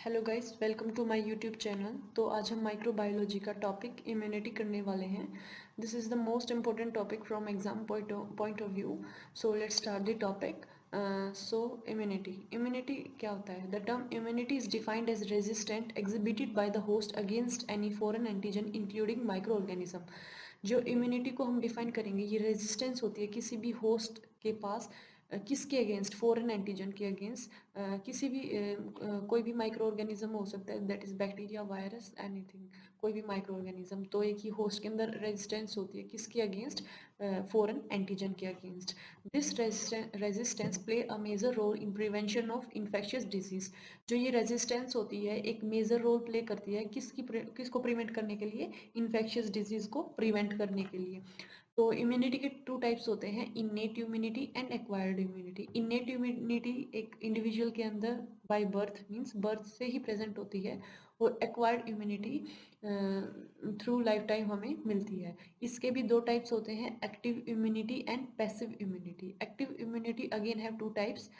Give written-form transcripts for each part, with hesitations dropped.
Hello guys, welcome to my YouTube channel. तो आज हम माइक्रोबायोलॉजी का टॉपिक इम्यूनिटी करने वाले हैं। This is the most important topic from exam point of view. So let's start the topic. So immunity क्या होता है? The term immunity is defined as resistant exhibited by the host against any foreign antigen including microorganism. जो immunity को हम define करेंगे, ये resistance होती है किसी भी होस्ट के पास, किसके अगेंस्ट? फॉरेन एंटीजन के अगेंस्ट। किसी भी कोई भी माइक्रो ऑर्गेनिज्म हो सकता है, that is bacteria, virus, anything, कोई भी माइक्रो ऑर्गेनिज्म। तो एक ही होस्ट के अंदर रेजिस्टेंस होती है किसके अगेंस्ट? फॉरेन एंटीजन के against. This resistance play a major role in prevention of infectious disease. जो ये रेजिस्टेंस होती है एक मेजर रोल प्ले करती है किसको प्रिवेंट करने के लिए? इन्फेक्शियस डिजीज को प्रिवेंट करने के लिए। तो इम्यूनिटी के टू टाइप्स होते हैं, innate immunity and acquired immunity. Innate immunity एक इंडिविजुअल के अंदर बाय बर्थ, मींस बर्थ से ही प्रेजेंट होती है, और acquired immunity through life time हमें मिलती है। इसके भी दो टाइप्स होते हैं, active immunity and passive immunity. Active immunity again have two types,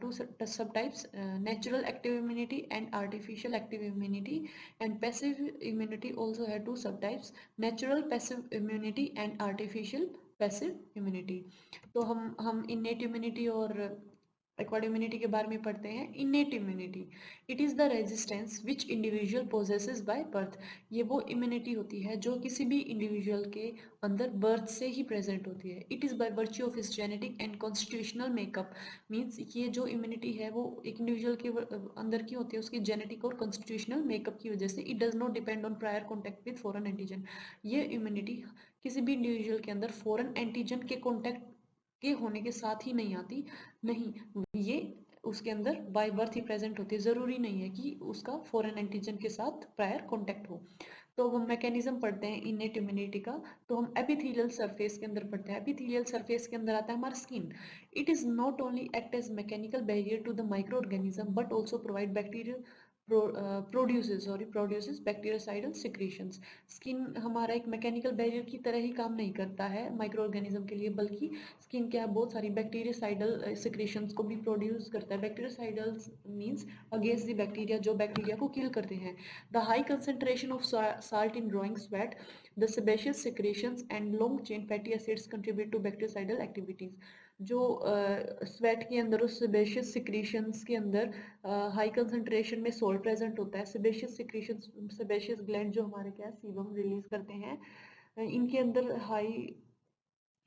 two subtypes, natural active immunity and artificial active immunity, and passive immunity also have two subtypes, natural passive immunity and artificial passive immunity। तो हम innate immunity और acquired immunity के बारे में पढ़ते हैं। Innate immunity, it is the resistance which individual possesses by birth. ये वो इम्यूनिटी होती है जो किसी भी इंडिविजुअल के अंदर बर्थ से ही प्रेजेंट होती है। It is by virtue of his genetic and constitutional makeup. Means ये जो इम्यूनिटी है वो एक इंडिविजुअल के अंदर की होती है, उसकी जेनेटिक और कॉन्स्टिट्यूशनल मेकअप की वजह से। It does not depend on prior contact with foreign antigen. ये इम्यूनिटी किसी भी इंडिविजुअल के अंदर फॉरेन एंटीजन के कॉन्टैक्ट के होने के साथ ही नहीं आती, नहीं, ये उसके अंदर बाय बर्थ ही प्रेजेंट होती है। ज़रूरी नहीं है कि उसका फॉरेन एंटीजन के साथ प्रायर कॉन्टैक्ट हो। तो हम मैकेनिज्म पढ़ते हैं इन्नेट इम्यूनिटी का। तो हम एपिथेलियल सरफेस के अंदर पढ़ते हैं। एपिथेलियल सरफेस के अंदर आता है हमारा skin. It is not only act as mechanical barrier to the microorganism but also provide bacterial produces bactericidal secretions. Skin हमारा एक मैकेनिकल बैरियर की तरह ही काम नहीं करता है माइक्रो ऑर्गेनिज्म के लिए, बल्कि स्किन क्या है, बहुत सारी बैक्टीरियासाइडल सिक्रीशंस को भी प्रोड्यूस करता है। बैक्टीरियासाइडल्स मींस अगेंस्ट द बैक्टीरिया, जो बैक्टीरिया को किल करते हैं। The high concentration of salt in drawing sweat, the sebaceous secretions and long chain fatty acids contribute to bactericidal activities। जो स्वेट के अंदर, उस सेबेशियस सिक्रीशंस के अंदर हाई कंसंट्रेशन में सोल्ट प्रेजेंट होता है। सेबेशियस सिक्रीशंस, सेबेशियस ग्लैंड जो हमारे क्या है, सीबम रिलीज करते हैं। इनके अंदर हाई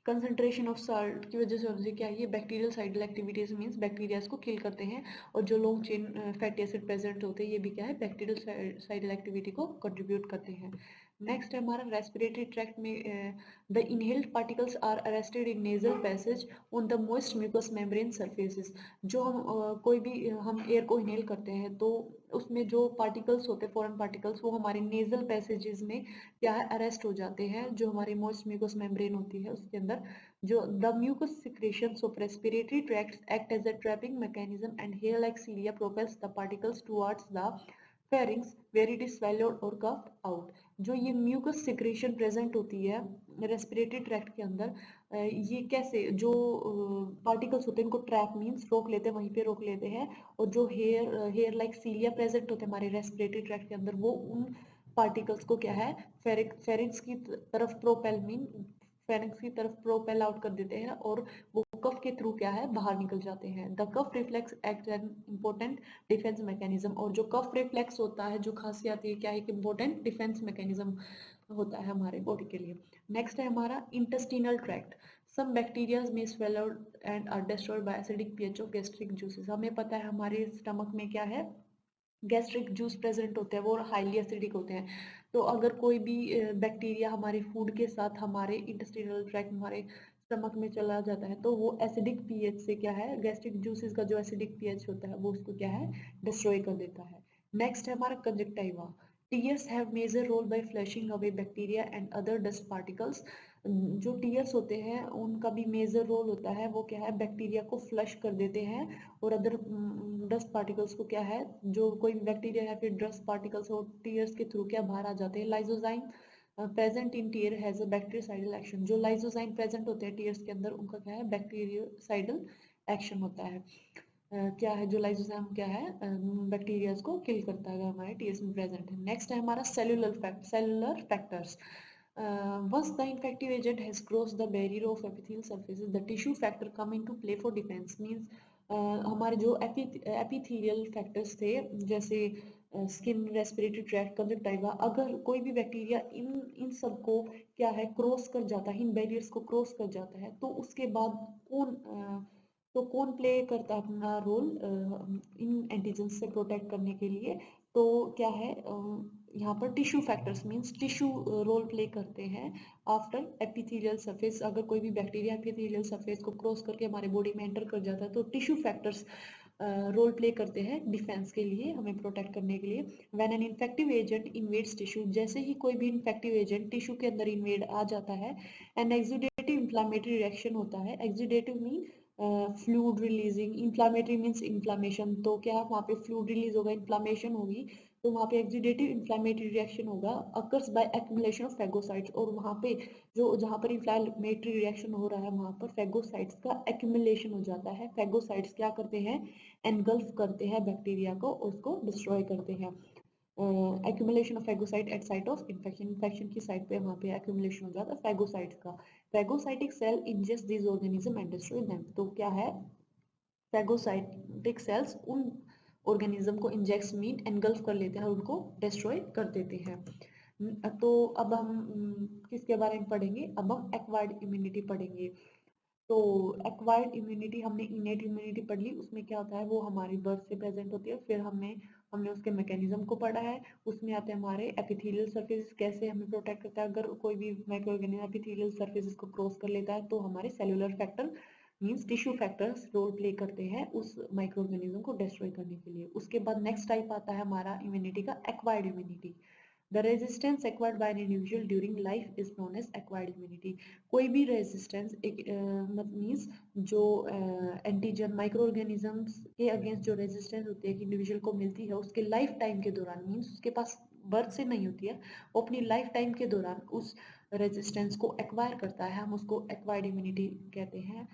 कंसंट्रेशन ऑफ साल्ट की वजह से होती है क्या, ये bacterial cidal activities means bacterias को किल करते हैं। और जो long chain fatty acid present होते हैं, ये भी क्या है, बैक्टीरियल साइडल एक्टिविटी को कंट्रीब्यूट करते हैं। नेक्स्ट है हमारा रेस्पिरेटरी ट्रैक्ट में, the inhaled particles are arrested in nasal passage on the moist mucous membrane surfaces. जो हम कोई भी हम एयर को इनहेल करते हैं तो उसमें जो पार्टिकल्स होते हैं, फॉरेन पार्टिकल्स, वो हमारे नेजल पैसेजेस में क्या है, अरेस्ट हो जाते हैं। जो हमारी मोस्ट म्यूकस मेम्ब्रेन होती है उसके अंदर, जो the mucus secretions of respiratory tracts act as a trapping mechanism and hair like cilia propels the particles towards the pharynx where it is swallowed और कफ्ड आउट। जो ये म्यूकस सिक्रेशन प्रेजेंट होती है रेस्पिरेटरी ट्रैक्ट के अंदर, ये कैसे, जो पार्टिकल्स होते हैं इनको ट्रैप मींस रोक लेते हैं, वहीं पे रोक लेते हैं। और जो हेयर लाइक सीलिया प्रेजेंट होते हैं हमारे रेस्पिरेटरी ट्रैक्ट के अंदर, वो उन पार्टिकल्स को क्या है, फेरिंग्स की तरफ प्रोपेल मीन फेरिंग्स की तरफ प्रोपेल आउट कर देते हैं, और वो कफ के थ्रू क्या है, बाहर निकल जाते हैं। The cough reflex act an important defence mechanism. और जो कफ रिफ्लेक्स होता है, जो खांसी आती है, क्या है, एक इम्पोर्टेंट डिफेंस मैकेनिज्म होता है हमारे बॉडी के लिए। नेक्स्ट है हमारा इंटेस्टिनल ट्रैक्ट। सम बैक्टीरिया में swallowed and are destroyed by acidic pH of gastric juices। हमें पता है हमारे स्टमक में क्या है, गैस्ट्रिक जूस प्रेजेंट होते हैं, वो हाईली एसिडिक होते हैं। तो अगर कोई भी बैक्टीरिया हमारे फूड के साथ हमारे इंटेस्टिनल ट्रैक्ट, हमारे स्टमक में चला जाता है, तो वो एसिडिक पीएच से क्या है, गैस्ट्रिक जूसेस का जो एसिडिक पीएच होता है वो उसको क्या है, डिस्ट्रॉय कर देता है। नेक्स्ट है हमारा conjunctiva. Tears have major role by flushing away bacteria and other dust particles. जो टीयर्स होते हैं उनका भी मेजर रोल होता है, वो क्या है, बैक्टीरिया को फ्लश कर देते हैं और अदर डस्ट पार्टिकल्स को क्या है, जो कोई बैक्टीरिया या फिर डस्ट पार्टिकल्स हो, टीयर्स के थ्रू क्या बाहर आ जाते हैं। Lysozyme present in tear has a bactericidal action. जो लाइजोजाइम प्रेजेंट होते हैं टीयर्स के अंदर, उनका क्या है, बैक्टीरियासाइडल एक्शन होता है। क्या है जो लाइसोजाइम क्या है बैक्टीरियाज को किल करता है अगर हमारे टीएस में प्रेजेंट है। नेक्स्ट है हमारा cellular factors. Once the infective agent has crossed the barrier of epithelial surfaces, the tissue factor come into play for defense. Means हमारे जो एपिथेलियल फैक्टर्स थे जैसे स्किन, रेस्पिरेटरी ट्रैक्ट, कंजक्टिवा, अगर कोई भी बैक्टीरिया इन इन सबको क्या है क्रॉस कर जाता है, इन बैरियर्स को क्रॉस कर जाता है, तो उसके बाद कौन प्ले करता है अपना रोल इन एंटीजेंस से प्रोटेक्ट करने के लिए। तो क्या है यहाँ पर tissue factors means tissue role play करते हैं आफ्टर एपिथेलियल सरफेस। अगर कोई भी बैक्टीरिया एपिथेलियल सरफेस को क्रॉस करके हमारे बॉडी में एंटर कर जाता है तो टिश्यू फैक्टर्स रोल प्ले करते हैं डिफेंस के लिए, हमें प्रोटेक्ट करने के लिए। When an infective agent invades tissue, जैसे ही कोई भी इन्फेक्टिव एजेंट टिश्यू के अंदर इन्वेड आ जाता है, एन एक्सुडेटिव इन्फ्लामेटरी रिएक्शन होता है। Exudative mean fluid releasing, inflammatory means inflammation, तो क्या वहाँ पे फ्लूइड रिलीज होगा, इन्फ्लामेशन होगी, तो वहाँ पे एक्सुडेटिव इन्फ्लामेटरी रिएक्शन होगा occurs by accumulation of phagocytes. और वहाँ पे जो जहाँ पर इन्फ्लामेटरी रिएक्शन हो रहा है वहाँ पर फैगोसाइट्स का एक्युमुलेशन हो जाता है। फैगोसाइट्स क्या करते हैं, एनगल्फ करते हैं बैक्टीरिया को, उसको डिस्ट्रॉय करते हैं। Accumulation of phagocyte at site of infection, infection की साइट पे वहाँ पे एक्यूमुलेशन हो जाता है फैगोसाइट्स का। Phagocytic cell ingest this organism and destroy them, तो क्या है फैगोसाइटिक सेल्स उन ऑर्गेनिज्म को इंजेक्ट मीन एनगल्फ कर लेते हैं और उनको डिस्ट्रॉय कर देते हैं। तो अब हम किसके बारे में पढ़ेंगे, अब हम एक्वायर्ड इम्यूनिटी पढ़ेंगे। तो एक्वायर्ड इम्यूनिटी, हमने इनेट इम्यूनिटी पढ़ ली, उसमें क्या होता है वो हमारी बर्थ से प्रेजेंट होती है। फिर हमने उसके मैकेनिज्म को पढ़ा है, उसमें आते हैं हमारे एपिथेलियल सरफेस कैसे हमें प्रोटेक्ट करता है। अगर कोई भी माइक्रो ऑर्गेनिज्म एपिथेलियल सरफेस को क्रॉस कर लेता है तो हमारे cellular factor means tissue factors role play करते हैं उस माइक्रो ऑर्गेनिज्म को डिस्ट्रॉय करने के लिए। उसके बाद नेक्स्ट टाइप आता है हमारा इम्यूनिटी का acquired immunity. The resistance acquired by an individual during life is known as acquired immunity. कोई भी रेजिस्टेंस एक मीन्स जो एंटीजन माइक्रो ऑर्गेनिजम्स के अगेंस्ट जो रेजिस्टेंस होती है कि इंडिविजुअल को मिलती है उसके लाइफ टाइम के दौरान, मीन्स उसके पास बर्थ से नहीं होती है, वो अपनी लाइफ टाइम के दौरान उस रेजिस्टेंस को एक्वायर करता है, हम उसको एक्वायर्ड इम्यूनिटी कहते हैं।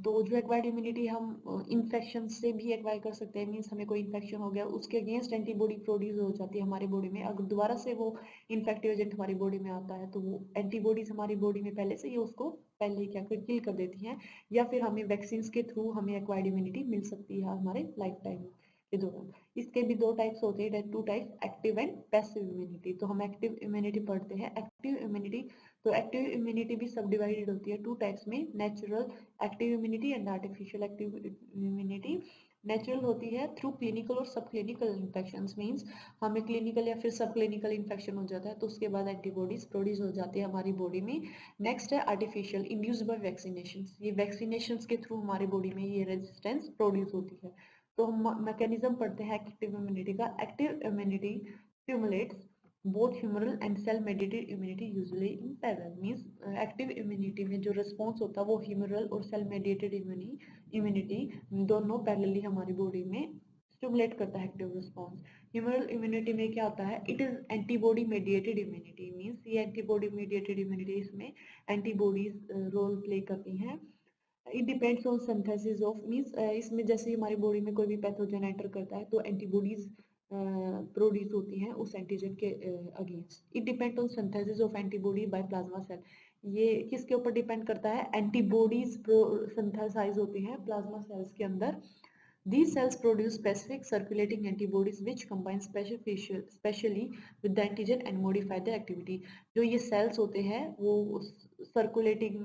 तो जो एक्वायर्ड इम्यूनिटी हम इन्फेक्शन से भी एक्वायर कर सकते हैं, मीन्स हमें कोई इन्फेक्शन हो गया उसके अगेंस्ट एंटीबॉडी प्रोड्यूस हो जाती है हमारी बॉडी में। अगर दोबारा से वो इन्फेक्टिव एजेंट हमारी बॉडी में आता है तो वो एंटीबॉडीज हमारी बॉडी में पहले से ही उसको पहले ही क्या किल कर देती हैं, या फिर हमें वैक्सीन के थ्रू हमें एक्वायर्ड इम्यूनिटी मिल सकती है हमारे लाइफ टाइम के दौरान। इसके भी दो टाइप्स होते हैं, two types, active and passive immunity. तो हम एक्टिव इम्यूनिटी पढ़ते हैं। एक्टिव इम्यूनिटी, तो एक्टिव इम्यूनिटी भी सब डिवाइडेड होती है टू टाइप्स में, natural active immunity and artificial active immunity. Natural होती है थ्रू क्लिनिकल और सब क्लिनिकल इन्फेक्शंस, मींस हमें क्लिनिकल या फिर सब क्लिनिकल इन्फेक्शन हो जाता है तो उसके बाद एंटीबॉडीज प्रोड्यूस हो जाती है हमारी बॉडी में। नेक्स्ट है आर्टिफिशियल, इंड्यूस्ड बाय वैक्सीनेशन, ये वैक्सीनेशन के थ्रू हमारी बॉडी में ये रेजिस्टेंस प्रोड्यूस होती है। तो हम मैकेनिज्म पढ़ते हैं एक्टिव इम्यूनिटी का। Active immunity stimulates both humoral and cell mediated immunity usually in parallel, means active immunity में जो रिस्पॉन्स होता है वो ह्यूमरल और सेल मेडिएटेड इम्यूनिटी दोनों पैरेलली हमारी बॉडी में स्टिमुलेट करता है एक्टिव रिस्पॉन्स। ह्यूमरल इम्यूनिटी में क्या होता है, it is antibody mediated immunity, means ये एंटीबॉडी मेडिएटेड इम्यूनिटी, इसमें एंटीबॉडीज रोल प्ले करती हैं। It depends on synthesis of, means इसमें जैसे हमारी बॉडी में कोई भी पैथोजन एंटर करता है तो एंटीबॉडीज प्रोड्यूस होती हैं उस एंटीजन के against. It depend on synthesis of antibody by plasma cell, ये किसके ऊपर डिपेंड करता है, एंटीबॉडीज सिंथेसाइज होती हैं प्लाज्मा सेल्स के अंदर। These cells produce specific circulating antibodies which combine specially with the antigen and modify their activity. जो ये cells होते हैं वो सर्कुलेटिंग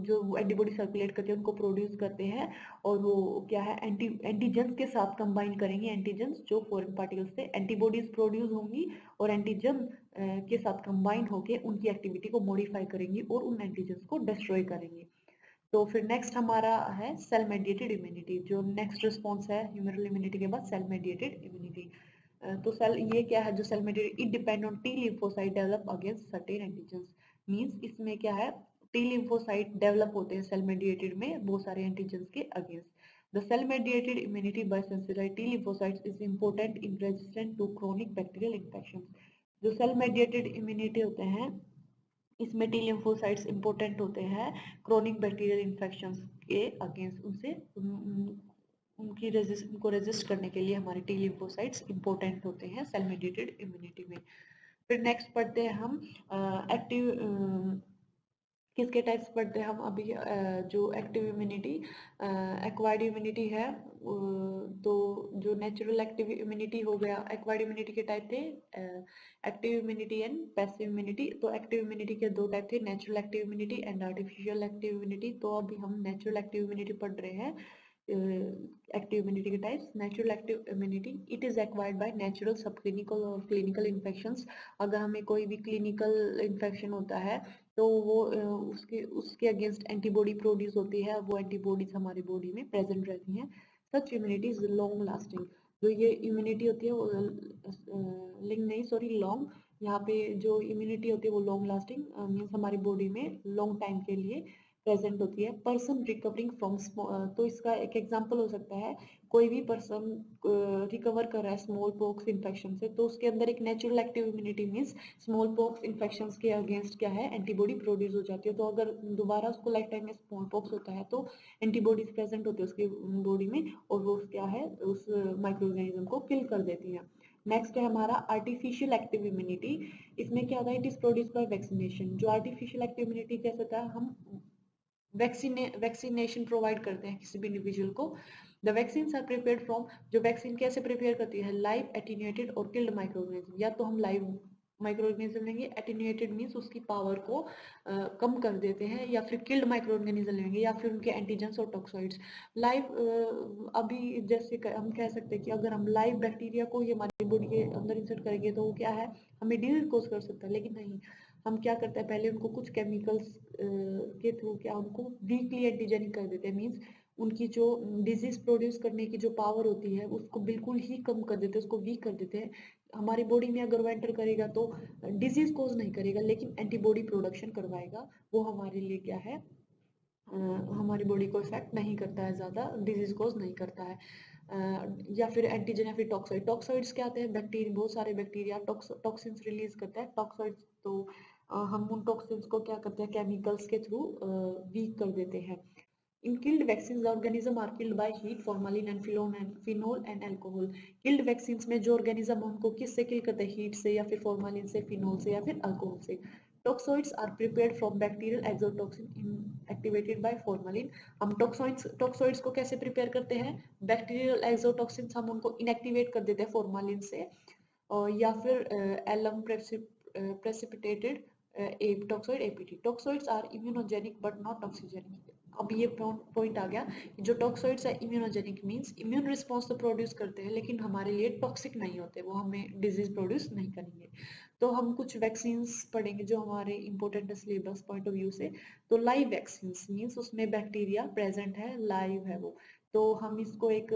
जो एंटीबॉडी सर्कुलेट करते हैं उनको प्रोड्यूस करते हैं और वो क्या है एंटीजन के साथ कंबाइन करेंगे, एंटीजन जो फॉरेन पार्टिकल्स से एंटीबॉडीज प्रोड्यूस होंगी और एंटीजन के साथ कंबाइन होके उनकी एक्टिविटी को मॉडिफाई करेंगी और उन एंटीजन को डिस्ट्रॉय करेंगी। तो फिर नेक्स्ट हमारा है सेल मेडिएटेड इम्यूनिटी, जो नेक्स्ट रिस्पॉन्स है ह्यूमरल इम्यूनिटी के बाद सेल मेडिएटेड इम्यूनिटी। तो सेल ये क्या है जो cell mediated, it depend on T lymphocyte develop against certain antigens, means इसमें क्या है टी लिम्फोसाइट डेवलप होते हैं सेल मेडिएटेड में बहुत सारे एंटीजन्स के against. The cell mediated immunity by sensitized T lymphocytes is important in resistant to chronic bacterial infections। जो सेल मेडिएटेड इम्यूनिटी होते हैं इसमें टी लिम्फोसाइट्स इंपॉर्टेंट होते हैं क्रोनिक बैक्टीरियल इन्फेक्शंस के अगेंस्ट, उनसे उनको रेजिस्ट करने के लिए हमारे टी लिम्फोसाइट्स इंपॉर्टेंट होते हैं सेल मेडिएटेड इम्यूनिटी में। फिर नेक्स्ट पढ़ते हैं हम एक्टिव किसके टाइप्स पढ़ते हैं हम अभी जो एक्टिव इम्यूनिटी एक्वायर्ड इम्यूनिटी है तो जो नेचुरल एक्टिव इम्यूनिटी हो गया एक्वायर्ड इम्यूनिटी के टाइप थे active immunity and passive immunity. तो एक्टिव इम्यूनिटी के दो टाइप थे natural active immunity and artificial active immunity. तो अभी हम नेचुरल एक्टिव इम्यूनिटी पढ़ रहे हैं। एक्टिव इम्यूनिटी के types natural active immunity it is acquired by natural सब क्लिनिकल और क्लिनिकल इन्फेक्शंस। अगर हमें कोई भी क्लिनिकल इन्फेक्शन होता है तो वो उसके अगेंस्ट एंटीबॉडी प्रोड्यूस होती है, वो एंटीबॉडीज हमारी बॉडी में प्रेजेंट रहती हैं। सच इम्यूनिटी इज लॉन्ग लास्टिंग। जो ये इम्यूनिटी होती है वो लिंग नहीं सॉरी लॉन्ग, यहाँ पे जो इम्यूनिटी होती है वो लॉन्ग लास्टिंग मीन्स हमारी बॉडी में लॉन्ग टाइम के लिए प्रेजेंट होती है। पर्सन रिकवरिंग फ्रॉम तो इसका एक एग्जांपल हो सकता है कोई भी पर्सन रिकवर कर रहा है स्मॉल पॉक्स इन्फेक्शन से तो उसके अंदर एक natural active immunity means small pox infection के अगेंस्ट क्या है एंटीबॉडी प्रोड्यूस हो जाती है। तो अगर दोबारा उसको लाइफ टाइम में स्मॉल पॉक्स होता है तो एंटीबॉडीज प्रेजेंट होती है उसकी बॉडी में और वो क्या है उस माइक्रो ऑर्गेनिज्म को किल कर देती है। नेक्स्ट है हमारा आर्टिफिशियल एक्टिव इम्यूनिटी। इसमें क्या होता है it is produce by vaccination. जो आर्टिफिशियल एक्टिव इम्यूनिटी कैसे होता है हम वैक्सीनेशन प्रोवाइड करते हैं किसी भी इंडिविजुअल को। The vaccines are prepared from जो वैक्सीन कैसे प्रिपेयर करती है लाइव एटीन्यूएटेड और किल्ड माइक्रोऑर्गेनिज्म। या तो हम लाइव माइक्रोऑर्गेनिज्म लेंगे एटीन्यूएटेड मीन्स उसकी पावर को कम कर देते हैं या फिर किल्ड माइक्रोऑर्गेनिज्म लेंगे या फिर उनके एंटीजेंस और टॉक्सॉइड्स। लाइव अभी जैसे हम कह सकते हैं कि अगर हम लाइव बैक्टीरिया को ये हमारी बॉडी के अंदर इंसर्ट करेंगे तो वो क्या है हमें डिजीज कोज कर सकता है। लेकिन नहीं हम क्या करते हैं पहले उनको कुछ केमिकल्स के थ्रू क्या उनको वीकली एंटीजेनिक कर देते हैं मीन्स उनकी जो डिजीज प्रोड्यूस करने की जो पावर होती है उसको बिल्कुल ही कम कर देते हैं उसको वीक कर देते हैं। हमारी बॉडी में अगर वो एंटर करेगा तो डिजीज कोज नहीं करेगा लेकिन एंटीबॉडी प्रोडक्शन करवाएगा। वो हमारे लिए क्या है हमारी बॉडी को इफेक्ट नहीं करता है ज़्यादा डिजीज कोज नहीं करता है। या फिर एंटीजन या फिर टॉक्साइड टॉक्साइड्स क्या आते हैं बैक्टीरिया बहुत सारे बैक्टीरिया टॉक्सिन्स रिलीज करता है टॉक्साइड्स। तो हम उन टॉक्सिन्स को क्या करते हैं केमिकल्स के थ्रू वीक कर देते हैं। In killed vaccines, the organism are killed by heat, formalin and phenol and alcohol. Killed vaccines में जो organism उनको किससे kill करते हैं heat से या फिर formalin से phenol से या फिर alcohol से। Toxoids are prepared from bacterial exotoxin inactivated by formalin. हम toxoids को कैसे prepare करते हैं bacterial exotoxins हम उनको inactivate कर देते हैं formalin से और या फिर alum precipitated toxoid APT. Toxoids are immunogenic but not toxigenic. अब ये पॉइंट आ गया कि जो टॉक्सोइड्स है इम्यूनोजेनिक मींस इम्यून रिस्पॉन्स तो प्रोड्यूस करते हैं लेकिन हमारे लिए टॉक्सिक नहीं होते वो हमें डिजीज प्रोड्यूस नहीं करेंगे। तो हम कुछ वैक्सीन्स पढ़ेंगे जो हमारे important syllabus point of view से। तो लाइव वैक्सीन्स मींस उसमें बैक्टीरिया प्रेजेंट है लाइव है वो। तो हम इसको एक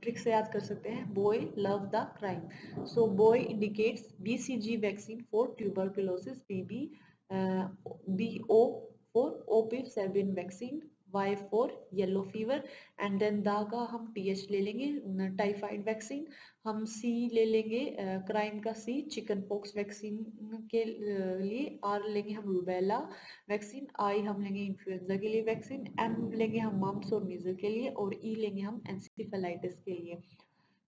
ट्रिक से याद कर सकते हैं boy love the crime. So boy indicates BCG vaccine for tuberculosis BB BO for OPIV7 vaccine Y for yellow fever and then दा का हम TH ले लेंगे टाइफाइड वैक्सीन। हम C ले लेंगे क्राइम का C चिकन पॉक्स वैक्सीन के लिए। R लेंगे हम रूबेला वैक्सीन। I हम लेंगे इन्फ्लुएंजा के लिए वैक्सीन। M लेंगे हम मम्प्स और मीजल के लिए और E लेंगे हम एंसेफेलाइटिस के लिए।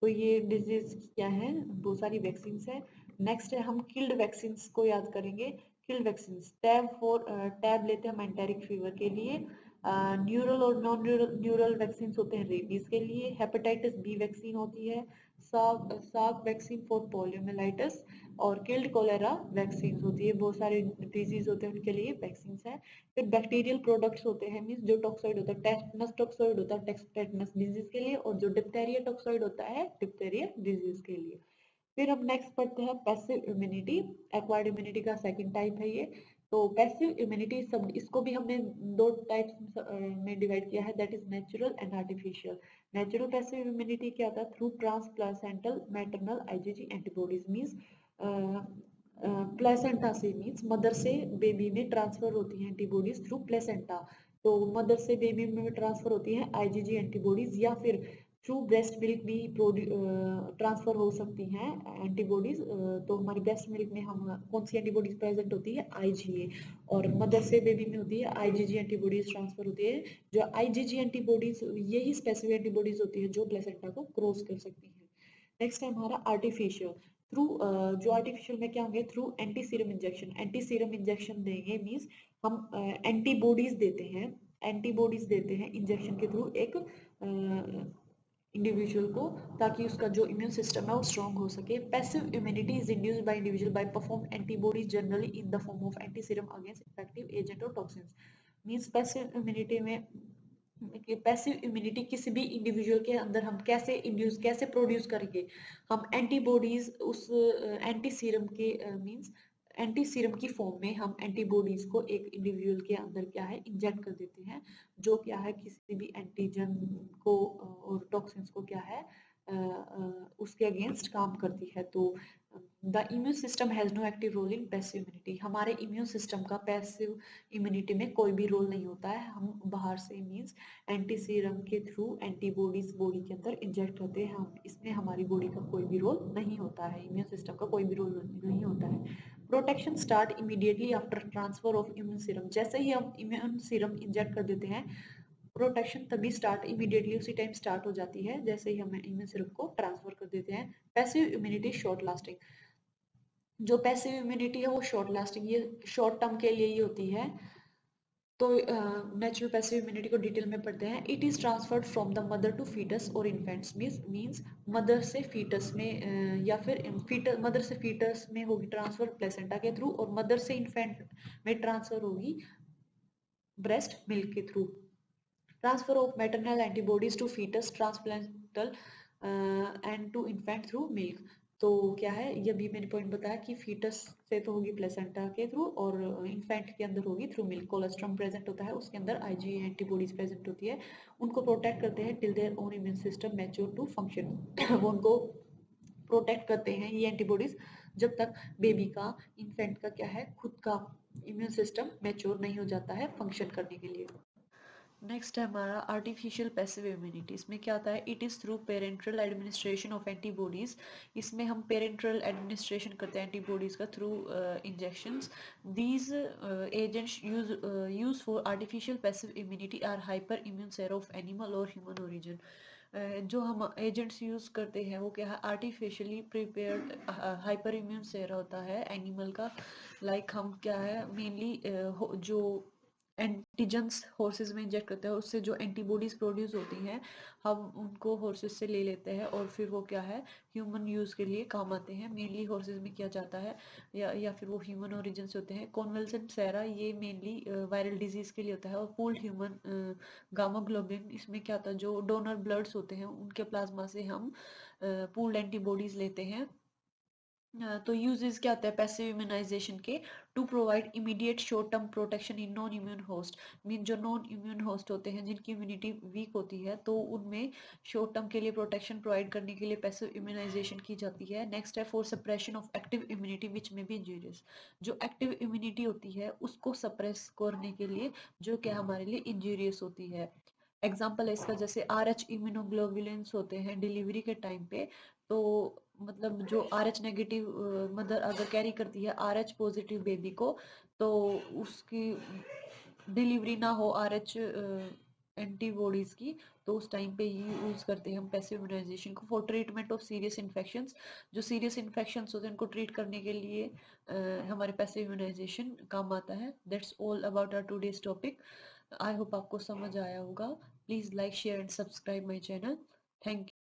तो ये डिजीज क्या है बहुत सारी वैक्सीन है। नेक्स्ट है हम किल्ड वैक्सीन को याद करेंगे। किल्ड वैक्सीन टैब लेते हैं हम एंटेरिक फीवर के लिए। न्यूरल और नॉन न्यूरल वैक्सीन होते हैं रेबीज के लिए। हेपेटाइटिस B वैक्सीन होती है। साक वैक्सीन फॉर पोलियोमाइलाइटिस और किल्ड कोलेरा वैक्सीन होती है बहुत सारे डिजीज होते हैं उनके लिए वैक्सीन है। फिर बैक्टीरियल प्रोडक्ट्स होते हैं मीन्स जो टॉक्साइड होता है टेटनस टॉक्साइड होता है टेटनस डिजीज के लिए और जो डिप्थेरिया टॉक्साइड होता है डिप्थेरिया डिजीज के लिए। फिर हम नेक्स्ट पढ़ते हैं पैसिव इम्यूनिटी। एक्वायर्ड इम्यूनिटी का सेकंड टाइप है ये। तो पैसिव इम्यूनिटी सब इसको भी हमने दो टाइप्स में डिवाइड किया है that is natural and artificial. Natural passive immunity क्या होता है through transplacental maternal IgG antibodies means placenta से मीन्स मदर से बेबी में ट्रांसफर होती है एंटीबॉडीज थ्रू प्लेसेंटा। तो मदर से बेबी में ट्रांसफर होती है IgG एंटीबॉडीज या फिर थ्रू ब्रेस्ट मिल्क भी ट्रांसफर हो सकती हैं एंटीबॉडीज। तो हमारी ब्रेस्ट मिल्क में हम कौन सी एंटीबॉडीज प्रेजेंट होती है, आईजीए, और मदर से बेबी में होती है आईजीजी एंटीबॉडीज ट्रांसफर होती है। जो आईजीजी एंटीबॉडीज यही स्पेसिफिक एंटीबॉडीज होती है जो प्लेसेंटा को क्रॉस कर सकती है। नेक्स्ट है हमारा आर्टिफिशियल। थ्रू जो आर्टिफिशियल में क्या होंगे, through anti serum injection. Anti serum injection देंगे मीन्स हम एंटीबॉडीज देते हैं, एंटीबॉडीज देते हैं इंजेक्शन के थ्रू एक इंडिविजुअल को, ताकि उसका जो इम्यून सिस्टम है वो स्ट्रॉन्ग हो सके। Passive immunity is induced by individual bye perform antibodies generally in the form of anti serum against effective agent और टॉक्सिन्स। मींस पैसिव इम्यूनिटी में, पैसिव इम्यूनिटी किसी भी इंडिविजुअल के अंदर हम कैसे इंड्यूस, कैसे प्रोड्यूस करेंगे, हम एंटीबॉडीज उस एंटी सीरम के मींस एंटी सीरम की फॉर्म में हम एंटीबॉडीज को एक इंडिविजुअल के अंदर क्या है इंजेक्ट कर देते हैं, जो क्या है किसी भी एंटीजन को और टॉक्सिन्स को क्या है उसके अगेंस्ट काम करती है। तो the immune system has no active role in passive immunity. हमारे इम्यून सिस्टम का पैसिव इम्यूनिटी में कोई भी रोल नहीं होता है। हम बाहर से मीन्स एंटी सीरम के थ्रू एंटीबॉडीज बॉडी के अंदर इंजेक्ट करते हैं, हम इसमें हमारी बॉडी का कोई भी रोल नहीं होता है, इम्यून सिस्टम का कोई भी रोल नहीं होता है। Protection start immediately after transfer of immune serum. जैसे ही हम इम्यून सीरम इंजेक्ट कर देते हैं, प्रोटेक्शन तभी स्टार्ट इमीडिएटली उसी टाइम स्टार्ट हो जाती है जैसे ही हम इम्यून सीरम को ट्रांसफर कर देते हैं। Passive immunity short lasting. जो पैसिव इम्यूनिटी है वो शॉर्ट लास्टिंग, ये शॉर्ट टर्म के लिए ही होती है। तो नेचुरल पैसिव इम्यूनिटी को डिटेल में पढ़ते हैं। It is transferred from the mother to foetus और इन्फेंट्स। मीन्स मदर से फीटस में या फिर फीटस, मदर से फीटस में होगी ट्रांसफर प्लेसेंटा के थ्रू, और मदर से इन्फेंट में ट्रांसफर होगी ब्रेस्ट मिल्क के through. Transfer of maternal antibodies to foetus transplacental and to infant through milk. तो क्या है, ये भी मैंने पॉइंट बताया कि फीटस से तो होगी प्लेसेंटा के थ्रू, और इन्फेंट के अंदर होगी थ्रू मिल्क। कोलेस्ट्रॉम प्रेजेंट होता है, उसके अंदर आईजी एंटीबॉडीज प्रेजेंट होती है, उनको प्रोटेक्ट करते हैं till their own immune system mature to function. वो उनको प्रोटेक्ट करते हैं ये एंटीबॉडीज जब तक बेबी का, इन्फेंट का क्या है, खुद का इम्यून सिस्टम मैच्योर नहीं हो जाता है फंक्शन करने के लिए। नेक्स्ट है हमारा आर्टिफिशियल पैसिव इम्यूनिटी। इसमें क्या आता है, it is through parenteral administration of antibodies. इसमें हम पेरेंट्रल एडमिनिस्ट्रेशन करते हैं एंटीबॉडीज का through injections. These agents use for artificial passive immunity are hyper immune sera of animal और ह्यूमन ओरिजिन। जो हम एजेंट्स यूज करते हैं वो क्या है, artificially prepared hyper immune sera होता है एनिमल का। लाइक हम क्या है मेनली जो एंटीजन्स हॉर्सेस में इंजेक्ट करते हैं, उससे जो एंटीबॉडीज प्रोड्यूस होती हैं हम उनको हॉर्सेस से ले लेते हैं, और फिर वो क्या है ह्यूमन यूज़ के लिए काम आते हैं। मेनली हॉर्सेस में किया जाता है, या फिर वो ह्यूमन ओरिजिन से होते हैं। कॉन्वल्सेंट सेरा ये मेनली वायरल डिजीज के लिए होता है। और पूल्ड ह्यूमन गामा ग्लोबिन, इसमें क्या होता है, जो डोनर ब्लड्स होते हैं उनके प्लाज्मा से हम पूल्ड एंटीबॉडीज लेते हैं। तो यूजेस क्या होता है पैसिव इम्यूनाइजेशन के, to provide immediate short term protection in non immune host. Mean जो नॉन इम्यून होस्ट होते हैं जिनकी इम्यूनिटी वीक होती है, तो उनमें शॉर्ट टर्म के लिए प्रोटेक्शन प्रोवाइड करने के लिए पैसिव इम्यूनाइजेशन की जाती है। नेक्स्ट है for suppression of active immunity विच में बी इंजूरियस। जो एक्टिव इम्यूनिटी होती है उसको सप्रेस करने के लिए जो क्या हमारे लिए इंजूरियस होती है। एग्जाम्पल है इसका, जैसे RH इम्यूनोग्लोबुलिन्स होते हैं डिलीवरी के टाइम पे, तो मतलब जो RH नेगेटिव मदर अगर कैरी करती है RH पॉजिटिव बेबी को, तो उसकी डिलीवरी ना हो RH एंटीबॉडीज की, तो उस टाइम पे ही यूज करते हैं हम पैसिव इम्यूनाइजेशन को for treatment of serious infections. जो सीरियस इन्फेक्शंस होते हैं उनको ट्रीट करने के लिए हमारे पैसिव इम्यूनाइजेशन काम आता है। That's all about our today's topic. I hope आपको समझ आया होगा। Please like share and subscribe my channel. Thank you.